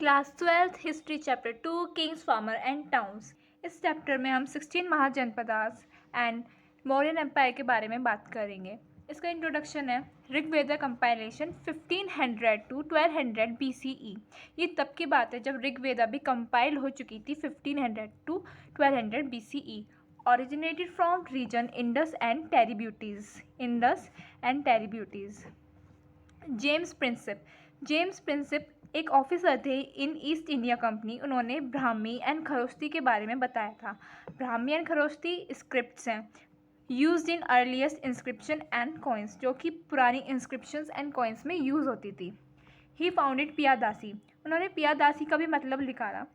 Class 12th history chapter 2 Kings farmer and towns. इस chapter में हम 16 महाजनपदास एंड मौर्यन एम्पायर के बारे में बात करेंगे। इसका इंट्रोडक्शन है ऋग्वेदा कंपाइलेशन 1500 to 1200 BCE। ये तब की बात है जब ऋग्वेदा भी कंपाइल हो चुकी थी 1500 to 1200 BCE। Originated from region Indus and Teributis। James Prinsep एक ऑफिसर थे इन ईस्ट इंडिया कंपनी। उन्होंने ब्राह्मी एंड खरोष्टी के बारे में बताया था। ब्राह्मी एंड खरोष्टी स्क्रिप्ट्स हैं used in earliest inscription and coins, जो कि पुरानी इंस्क्रिप्शंस एंड कॉइन्स में यूज़ होती थी। He founded Piyadasi. उन्होंने पियादासी का भी मतलब लिखा था।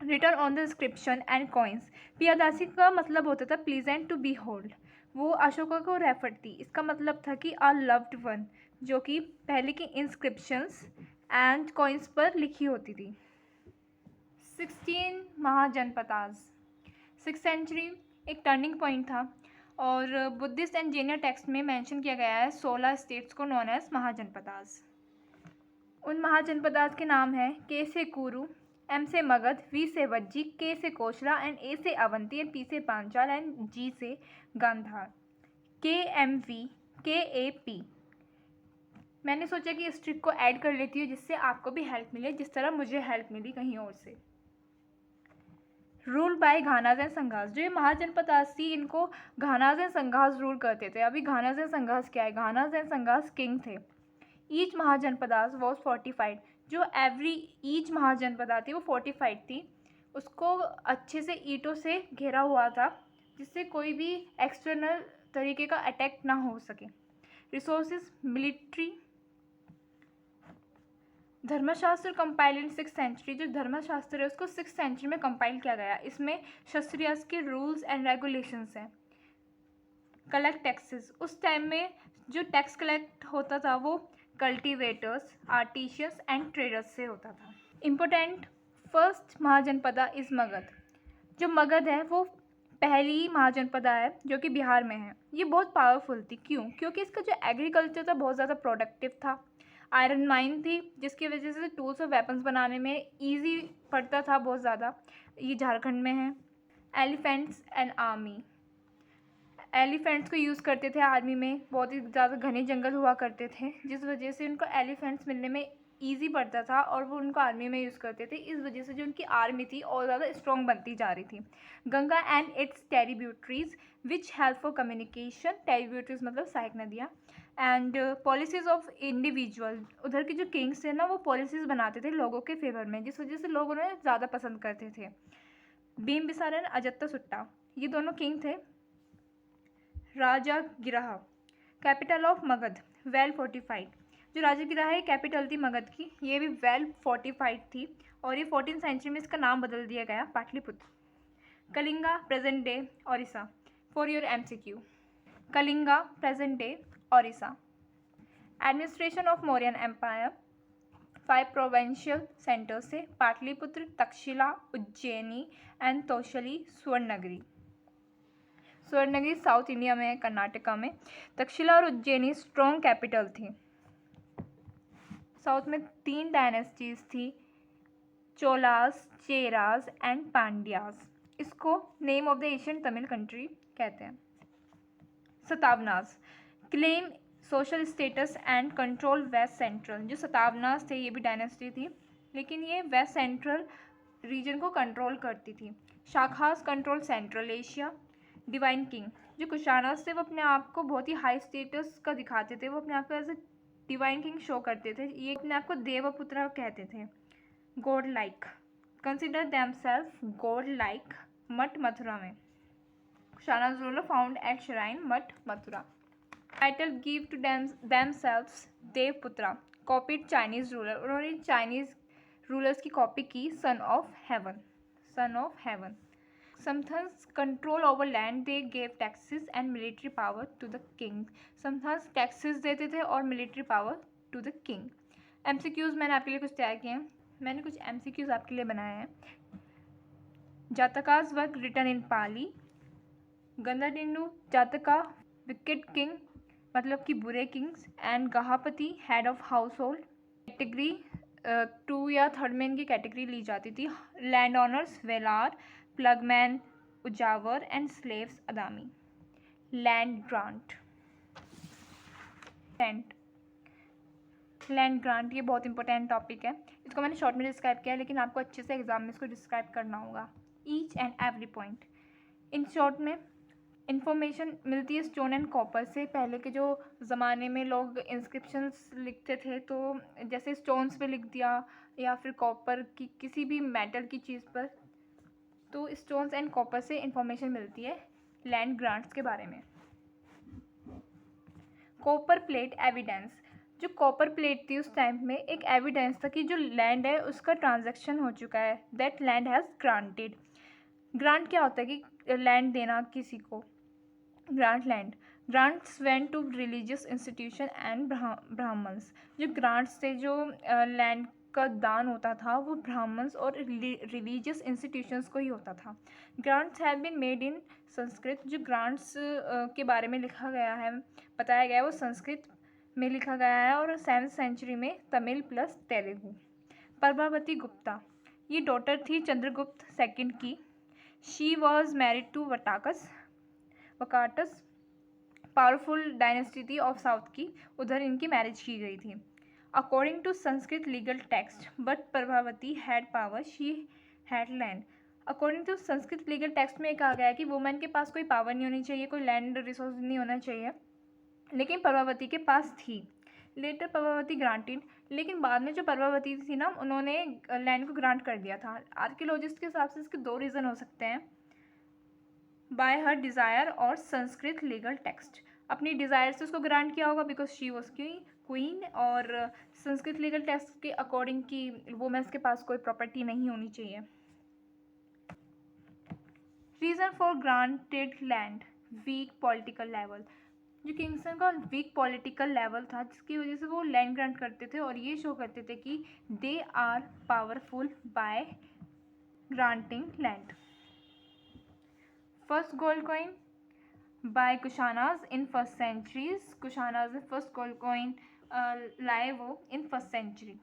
Return on the inscription and coins. Piyadasi का मतलब होता था प्लीजेंट टू बी होल्ड। वो अशोका को रेफर थी। इसका मतलब था कि आ लव्ड वन, जो कि पहले की इंस्क्रिप्शंस एंड कॉइन्स पर लिखी होती थी। 16 महाजनपदास। 6th सेंचुरी एक टर्निंग पॉइंट था और बुद्धिस्ट एंड जैन टेक्स्ट में मेंशन किया गया है 16 स्टेट्स को नॉन एज महाजनपदास। उन महाजनपदास के नाम हैं के से कुरु, एम से मगध, वी से वज्जी, के से कोशला एंड ए से अवंती एंड पी से पांचाल एंड जी से गांधार। के एम वी के ए पी। मैंने सोचा कि इस ट्रिक को ऐड कर लेती हूँ जिससे आपको भी हेल्प मिले, जिस तरह मुझे हेल्प मिली कहीं और से। Rule by ganas and sanghas. जो ये महाजनपदास थी इनको घानाज एंड संघास रूल करते थे। अभी घानाज एंड संघास क्या है? घानाज एंड संघास किंग थे। Each mahajanapadas was fortified. जो ईच महाजनपदा थी वो फोर्टिफाइड थी। उसको अच्छे से ईंटों से घेरा हुआ था जिससे कोई भी एक्सटर्नल तरीके का अटैक ना हो सके। Resources military. धर्मशास्त्र कंपाइल इन 6th सेंचुरी। जो धर्मशास्त्र है उसको 6th सेंचुरी में कंपाइल किया गया। इसमें क्षत्रियस के रूल्स एंड रेगुलेशंस हैं। Collect taxes. उस टाइम में जो टैक्स कलेक्ट होता था वो कल्टीवेटर्स, आर्टिशियंस एंड ट्रेडर्स से होता था। Important first Mahajanapada is Magadh. जो मगध है वो पहली महाजनपदा है जो कि बिहार में है। ये बहुत पावरफुल थी। क्यों? क्योंकि इसका जो एग्रीकल्चर था बहुत ज़्यादा प्रोडक्टिव था। आयरन माइन थी जिसकी वजह से टूल्स और वेपन्स बनाने में ईजी पड़ता था बहुत ज़्यादा। ये झारखंड में है। Elephants and army. एलिफेंट्स को यूज़ करते थे आर्मी में। बहुत ही ज़्यादा घने जंगल हुआ करते थे जिस वजह से उनको एलिफेंट्स मिलने में ईजी पड़ता था और वो उनको आर्मी में यूज़ करते थे। इस वजह से जो उनकी आर्मी थी और ज़्यादा स्ट्रॉन्ग बनती जा रही थी। Ganga and its tributaries which help for communication. Tributaries मतलब सहायक नदियाँ। And policies of individual. उधर के जो किंग्स थे ना वो पॉलिसीज़ बनाते थे लोगों के फेवर में, जिस वजह से लोग उन्हें ज़्यादा पसंद करते थे। भीमबिसार एंड अजंता ये दोनों किंग थे। Rajagriha capital of Magadha, well fortified. जो राजागिरह है कैपिटल थी मगध की, ये भी वेल फोर्टिफाइड थी और ये 14th सेंचुरी में इसका नाम बदल दिया गया Pataliputra. Kalinga present day Odisha. For your MCQ। Kalinga present day Odisha. Administration of Mauryan empire 5 provincial centres से Pataliputra, Taxila, Ujjaini and Tosali. Suvarnagiri south India में है, कर्नाटका में। तक्षशिला और उज्जैनी स्ट्रॉन्ग कैपिटल थी। साउथ में 3 डायनेस्टीज थी, चोलास, चेरास एंड पांड्यास। इसको name of the Asian Tamil country कहते हैं। Satavahanas claim social status and control west central. जो सतावनास थे ये भी डायनेस्टी थी लेकिन ये वेस्ट सेंट्रल रीजन को कंट्रोल करती थी। Shakas control central Asia. Divine king. जो कुशानास थे वो अपने आप को बहुत ही हाई स्टेटस का दिखाते थे। वो अपने आप को as a divine king show करते थे। ये अपने आप को देवपुत्र कहते थे। God like consider themselves god like. Mat Mathura में। Kushanas ruler found at shrine Mat Mathura. Title give to themselves Devaputra. Copied Chinese ruler. उन्होंने चाइनीज रूलर्स की कॉपी की। Son of heaven, son of heaven. Samthans control over land, they gave taxes and military power to the king. Samthans taxes देते थे और military power to the king. MCQs मैंने आपके लिए कुछ तैयार किए हैं। मैंने कुछ MCQs आपके लिए बनाए हैं। जातका's work written in Pali. गंधाडिंडु जातका wicked king मतलब कि बुरे kings and gahapati head of house hold. Category two या थर्ड में इनकी कैटेगरी ली जाती थी। Land owners vellalar, ploughman uzhavar and slaves adimai. Land grant, land grant ये बहुत इंपॉर्टेंट टॉपिक है। इसको मैंने शॉर्ट में डिस्क्राइब किया है, लेकिन आपको अच्छे से एग्जाम में इसको डिस्क्राइब करना होगा each and every point. In short में इंफॉर्मेशन मिलती है स्टोन एंड कॉपर से। पहले के जो ज़माने में लोग इंस्क्रिप्शंस लिखते थे, तो जैसे स्टोन्स पे लिख दिया या फिर कॉपर की किसी भी मेटल की चीज़ पर, तो स्टोन्स एंड कॉपर से इंफॉर्मेशन मिलती है लैंड ग्रांट्स के बारे में। कॉपर प्लेट एविडेंस, जो कॉपर प्लेट थी उस टाइम में एक एविडेंस था कि जो लैंड है उसका ट्रांजैक्शन हो चुका है, that land has granted. Grant क्या होता है कि लैंड देना किसी को, grant land. Grants went to religious institution and Brahmans, जो ग्रांट्स थे, जो लैंड का दान होता था वो ब्राह्मण्स और रिलीजियस इंस्टीट्यूशंस को ही होता था। Grants have been made in Sanskrit, जो ग्रांट्स के बारे में लिखा गया है, बताया गया है, वो संस्कृत में लिखा गया है और 7th सेंचुरी में तमिल प्लस तेलुगु। प्रभावती गुप्ता, ये डॉटर थी चंद्रगुप्त सेकंड की। She was married to Vakatakas, powerful dynasty थी ऑफ साउथ की, उधर इनकी मैरिज की गई थी। According to Sanskrit legal text, but Prabhavati had power, she had land. According to Sanskrit legal text में कहा गया है कि वुमेन के पास कोई पावर नहीं होनी चाहिए, कोई लैंड रिसोर्स नहीं होना चाहिए, लेकिन प्रभावती के पास थी। लेटर प्रभावती ग्रांटेड, लेकिन बाद में जो प्रभावती थी ना, उन्होंने लैंड को ग्रांट कर दिया था। आर्कियोलॉजिस्ट के हिसाब से इसके 2 रीज़न हो सकते हैं, बाय हर डिज़ायर और संस्कृत लीगल टेक्स्ट। अपनी डिज़ायर से उसको ग्रांट किया होगा बिकॉज शी वॉज क्वीन, और संस्कृत लीगल टेक्स्ट के अकॉर्डिंग कि वुमेन्स के पास कोई प्रॉपर्टी नहीं होनी चाहिए। Reason for granted land, weak political level, जो किंगसन का वीक पॉलिटिकल लेवल था जिसकी वजह से वो लैंड ग्रांट करते थे और ये शो करते थे कि they are powerful by granting land. First gold coin by Kushanas in first centuries, Kushanas ने फर्स्ट गोल्ड कॉइन लाए वो इन फर्स्ट सेंचुरी।